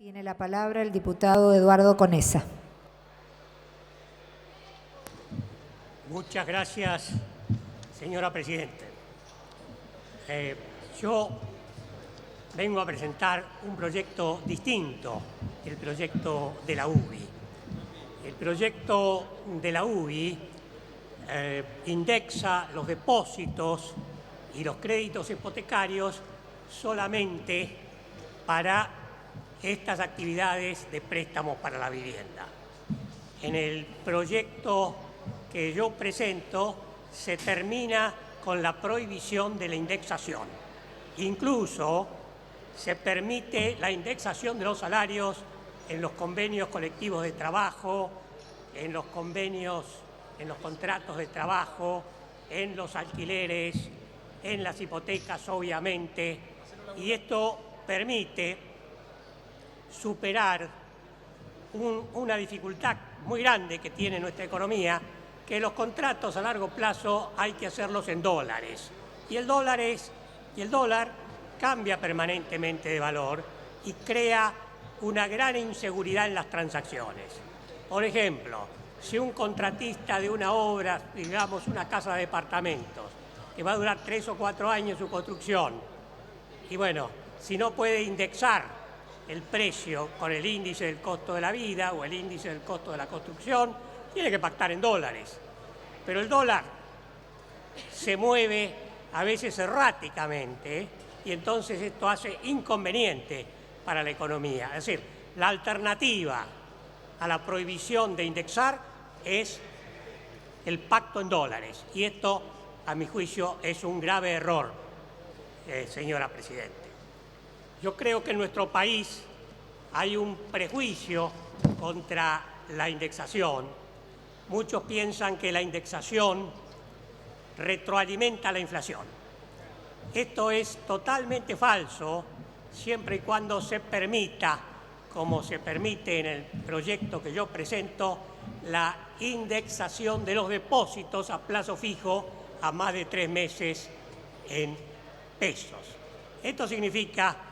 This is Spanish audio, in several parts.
Tiene la palabra el diputado Eduardo Conesa. Muchas gracias, señora Presidenta. Yo vengo a presentar un proyecto distinto del proyecto de la UBI. El proyecto de la UBI indexa los depósitos y los créditos hipotecarios solamente para estas actividades de préstamos para la vivienda. En el proyecto que yo presento se termina con la prohibición de la indexación. Incluso se permite la indexación de los salarios en los convenios colectivos de trabajo, en los convenios, en los contratos de trabajo, en los alquileres, en las hipotecas, obviamente, y esto permite superar una dificultad muy grande que tiene nuestra economía, que los contratos a largo plazo hay que hacerlos en dólares. Y el dólar cambia permanentemente de valor y crea una gran inseguridad en las transacciones. Por ejemplo, si un contratista de una obra, digamos una casa de departamentos, que va a durar 3 o 4 años su construcción, y bueno, si no puede indexar el precio con el índice del costo de la vida o el índice del costo de la construcción, tiene que pactar en dólares. Pero el dólar se mueve a veces erráticamente y entonces esto hace inconveniente para la economía. Es decir, la alternativa a la prohibición de indexar es el pacto en dólares. Y esto, a mi juicio, es un grave error, señora Presidenta. Yo creo que en nuestro país hay un prejuicio contra la indexación. Muchos piensan que la indexación retroalimenta la inflación. Esto es totalmente falso siempre y cuando se permita, como se permite en el proyecto que yo presento, la indexación de los depósitos a plazo fijo a más de 3 meses en pesos. Esto significa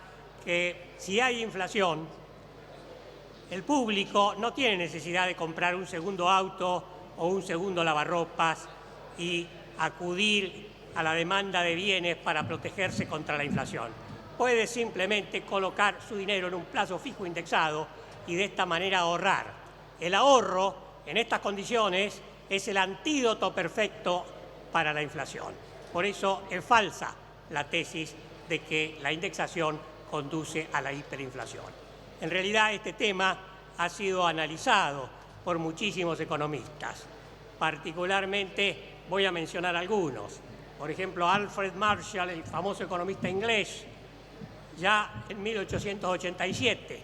que si hay inflación, el público no tiene necesidad de comprar un segundo auto o un segundo lavarropas y acudir a la demanda de bienes para protegerse contra la inflación. Puede simplemente colocar su dinero en un plazo fijo indexado y de esta manera ahorrar. El ahorro en estas condiciones es el antídoto perfecto para la inflación. Por eso es falsa la tesis de que la indexación conduce a la hiperinflación. En realidad este tema ha sido analizado por muchísimos economistas. Particularmente voy a mencionar algunos. Por ejemplo, Alfred Marshall, el famoso economista inglés, ya en 1887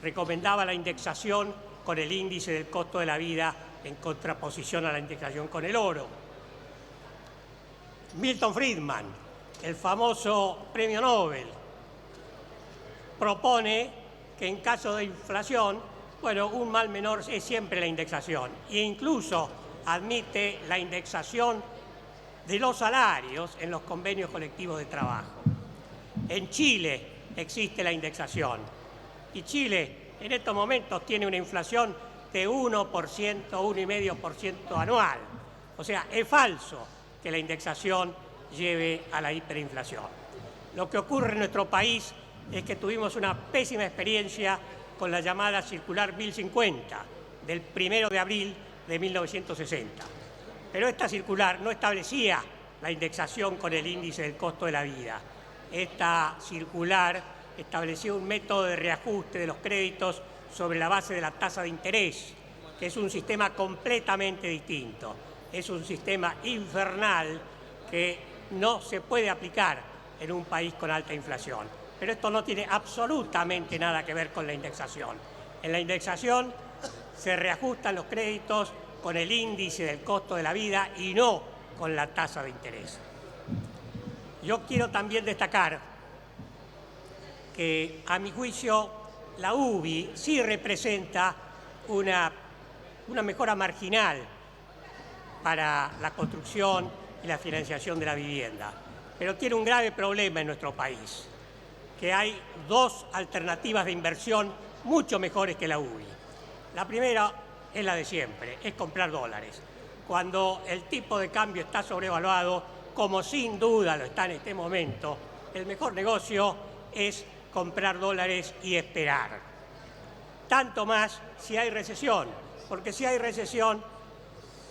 recomendaba la indexación con el índice del costo de la vida en contraposición a la indexación con el oro. Milton Friedman, el famoso premio Nobel, propone que en caso de inflación, bueno, un mal menor es siempre la indexación e incluso admite la indexación de los salarios en los convenios colectivos de trabajo. En Chile existe la indexación y Chile en estos momentos tiene una inflación de 1%, 1,5% anual. O sea, es falso que la indexación lleve a la hiperinflación. Lo que ocurre en nuestro país es que tuvimos una pésima experiencia con la llamada circular 1050 del 1 de abril de 1960. Pero esta circular no establecía la indexación con el índice del costo de la vida. Esta circular establecía un método de reajuste de los créditos sobre la base de la tasa de interés, que es un sistema completamente distinto. Es un sistema infernal que no se puede aplicar en un país con alta inflación. Pero esto no tiene absolutamente nada que ver con la indexación. En la indexación se reajustan los créditos con el índice del costo de la vida y no con la tasa de interés. Yo quiero también destacar que, a mi juicio, la UBI sí representa una mejora marginal para la construcción y la financiación de la vivienda, pero tiene un grave problema en nuestro país, que hay dos alternativas de inversión mucho mejores que la UBI. La primera es la de siempre, es comprar dólares. Cuando el tipo de cambio está sobrevaluado, como sin duda lo está en este momento, el mejor negocio es comprar dólares y esperar. Tanto más si hay recesión, porque si hay recesión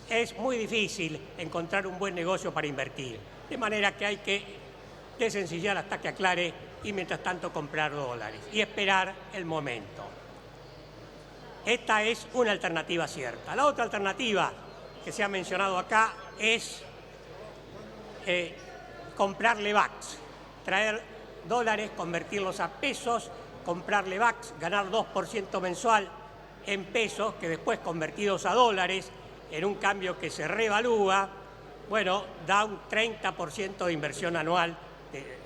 es muy difícil encontrar un buen negocio para invertir. De manera que hay que desencillar hasta que aclare y mientras tanto comprar dólares y esperar el momento. Esta es una alternativa cierta. La otra alternativa que se ha mencionado acá es comprar LEVAX, traer dólares, convertirlos a pesos, comprar LEVAX, ganar 2% mensual en pesos, que después convertidos a dólares, en un cambio que se revalúa, bueno, da un 30% de inversión anual,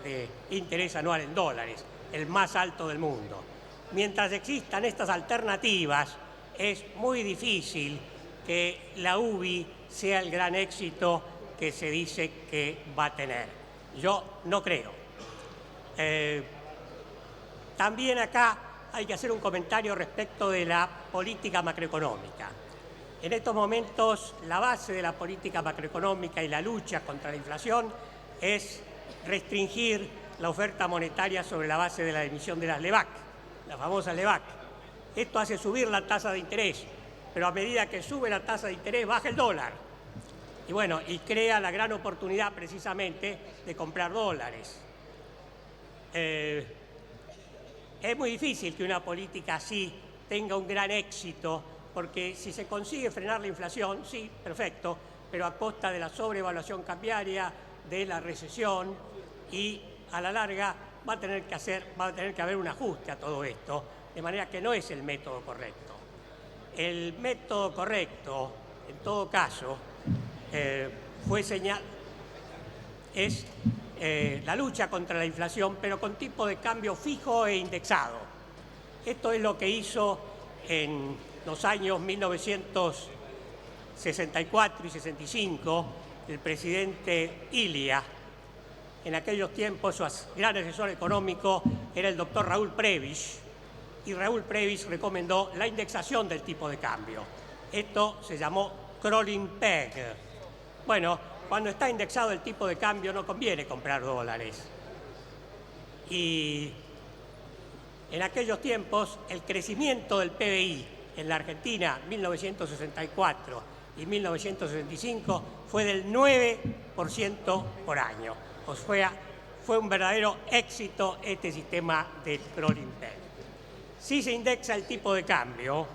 de interés anual en dólares, el más alto del mundo. Mientras existan estas alternativas, es muy difícil que la UBI sea el gran éxito que se dice que va a tener. Yo no creo. También acá hay que hacer un comentario respecto de la política macroeconómica. En estos momentos, la base de la política macroeconómica y la lucha contra la inflación es restringir la oferta monetaria sobre la base de la emisión de las LEVAC, la famosa LEVAC. Esto hace subir la tasa de interés, pero a medida que sube la tasa de interés, baja el dólar. Y bueno, y crea la gran oportunidad precisamente de comprar dólares. Es muy difícil que una política así tenga un gran éxito, porque si se consigue frenar la inflación, sí, perfecto, pero a costa de la sobrevaluación cambiaria, de la recesión, y a la larga va a tener que haber un ajuste a todo esto, de manera que no es el método correcto. El método correcto, en todo caso, es la lucha contra la inflación, pero con tipo de cambio fijo e indexado. Esto es lo que hizo en los años 1964 y 65 el presidente Ilia. En aquellos tiempos su gran asesor económico era el doctor Raúl Prebisch, y Raúl Prebisch recomendó la indexación del tipo de cambio. Esto se llamó crawling peg. Bueno, cuando está indexado el tipo de cambio no conviene comprar dólares. Y en aquellos tiempos el crecimiento del PBI en la Argentina, 1964 y 1965, fue del 9% por año. O sea, fue un verdadero éxito este sistema del crawling peg. Si se indexa el tipo de cambio,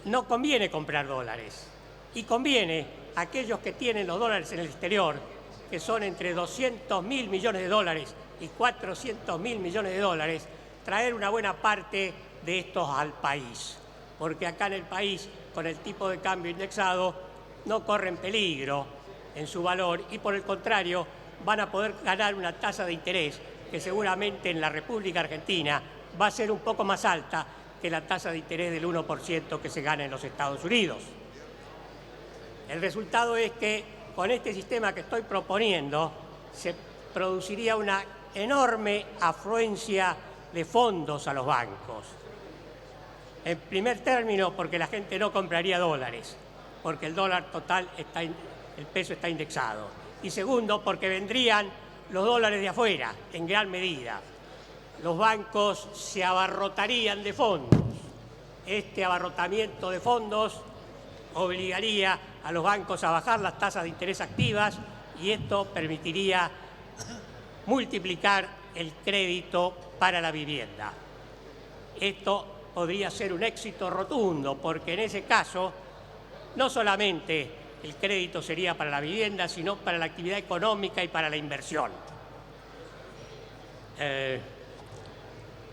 no conviene comprar dólares. Y conviene a aquellos que tienen los dólares en el exterior, que son entre 200.000 millones de dólares y 400.000 millones de dólares, traer una buena parte de estos al país. Porque acá en el país, con el tipo de cambio indexado, no corren peligro en su valor y por el contrario van a poder ganar una tasa de interés que seguramente en la República Argentina va a ser un poco más alta que la tasa de interés del 1% que se gana en los Estados Unidos. El resultado es que con este sistema que estoy proponiendo se produciría una enorme afluencia de fondos a los bancos. En primer término, porque la gente no compraría dólares, porque el dólar total el peso está indexado. Y segundo, porque vendrían los dólares de afuera, en gran medida. Los bancos se abarrotarían de fondos. Este abarrotamiento de fondos obligaría a los bancos a bajar las tasas de interés activas y esto permitiría multiplicar el crédito para la vivienda. Esto podría ser un éxito rotundo, porque en ese caso no solamente el crédito sería para la vivienda, sino para la actividad económica y para la inversión.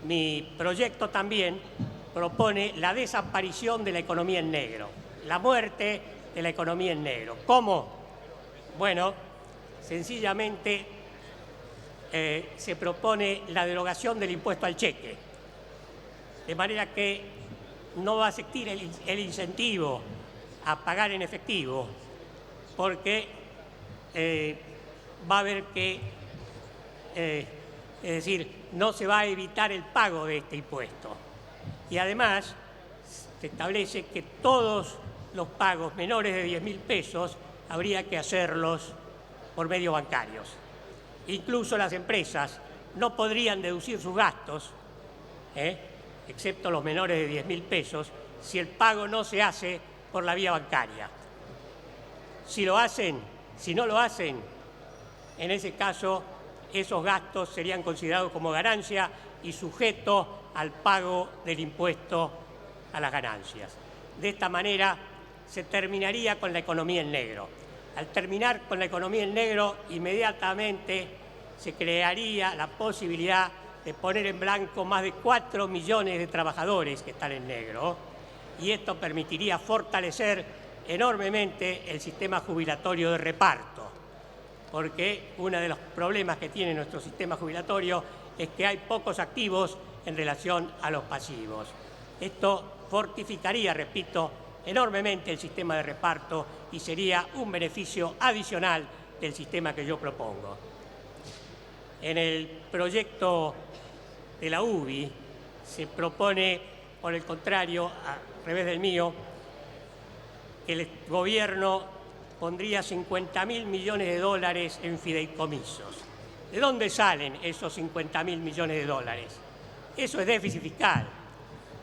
Mi proyecto también propone la desaparición de la economía en negro, la muerte de la economía en negro. ¿Cómo? Bueno, sencillamente se propone la derogación del impuesto al cheque, de manera que no va a existir el incentivo a pagar en efectivo, porque va a haber que Es decir, no se va a evitar el pago de este impuesto. Y además se establece que todos los pagos menores de 10.000 pesos habría que hacerlos por medios bancarios. Incluso las empresas no podrían deducir sus gastos, excepto los menores de 10.000 pesos, si el pago no se hace por la vía bancaria. Si no lo hacen, en ese caso, esos gastos serían considerados como ganancia y sujetos al pago del impuesto a las ganancias. De esta manera se terminaría con la economía en negro. Al terminar con la economía en negro, inmediatamente se crearía la posibilidad de poner en blanco más de 4 millones de trabajadores que están en negro, y esto permitiría fortalecer enormemente el sistema jubilatorio de reparto, porque uno de los problemas que tiene nuestro sistema jubilatorio es que hay pocos activos en relación a los pasivos. Esto fortificaría, repito, enormemente el sistema de reparto y sería un beneficio adicional del sistema que yo propongo. En el proyecto de la UBI se propone, por el contrario, al revés del mío, que el gobierno pondría 50.000 millones de dólares en fideicomisos. ¿De dónde salen esos 50.000 millones de dólares? Eso es déficit fiscal,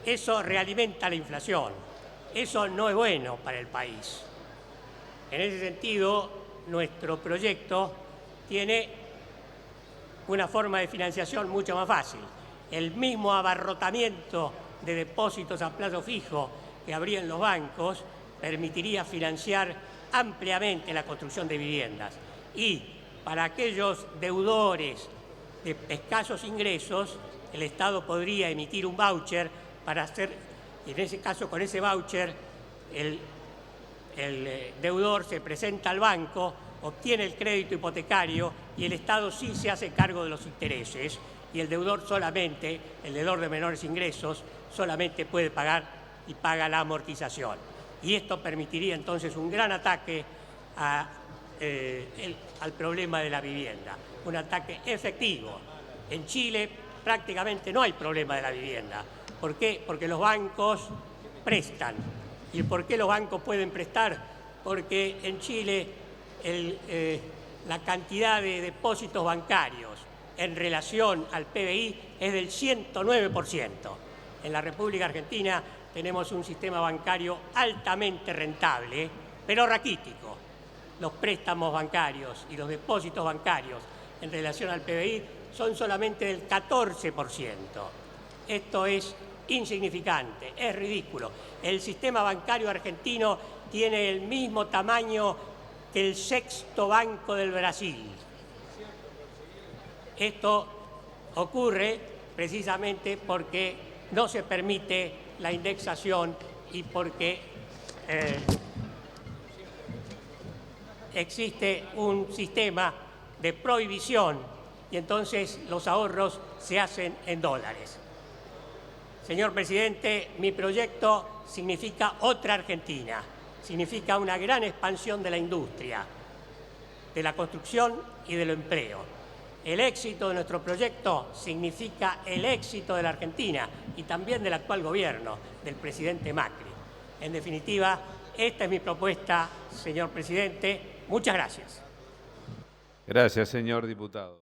eso realimenta la inflación, eso no es bueno para el país. En ese sentido, nuestro proyecto tiene una forma de financiación mucho más fácil. El mismo abarrotamiento de depósitos a plazo fijo que habría en los bancos permitiría financiar ampliamente la construcción de viviendas. Y para aquellos deudores de escasos ingresos, el Estado podría emitir un voucher para hacer, en ese caso, con ese voucher, el deudor se presenta al banco, obtiene el crédito hipotecario y el Estado sí se hace cargo de los intereses, y el deudor solamente, el deudor de menores ingresos, solamente puede pagar y paga la amortización. Y esto permitiría entonces un gran ataque al problema de la vivienda, un ataque efectivo. En Chile prácticamente no hay problema de la vivienda. ¿Por qué? Porque los bancos prestan. ¿Y por qué los bancos pueden prestar? Porque en Chile la cantidad de depósitos bancarios en relación al PBI es del 109%. En la República Argentina tenemos un sistema bancario altamente rentable, pero raquítico. Los préstamos bancarios y los depósitos bancarios en relación al PBI son solamente del 14%. Esto es insignificante, es ridículo. El sistema bancario argentino tiene el mismo tamaño que el sexto banco del Brasil. Esto ocurre precisamente porque no se permite la indexación y porque existe un sistema de prohibición y entonces los ahorros se hacen en dólares. Señor presidente, mi proyecto significa otra Argentina, significa una gran expansión de la industria, de la construcción y del empleo. El éxito de nuestro proyecto significa el éxito de la Argentina y también del actual gobierno, del presidente Macri. En definitiva, esta es mi propuesta, señor presidente. Muchas gracias. Gracias, señor diputado.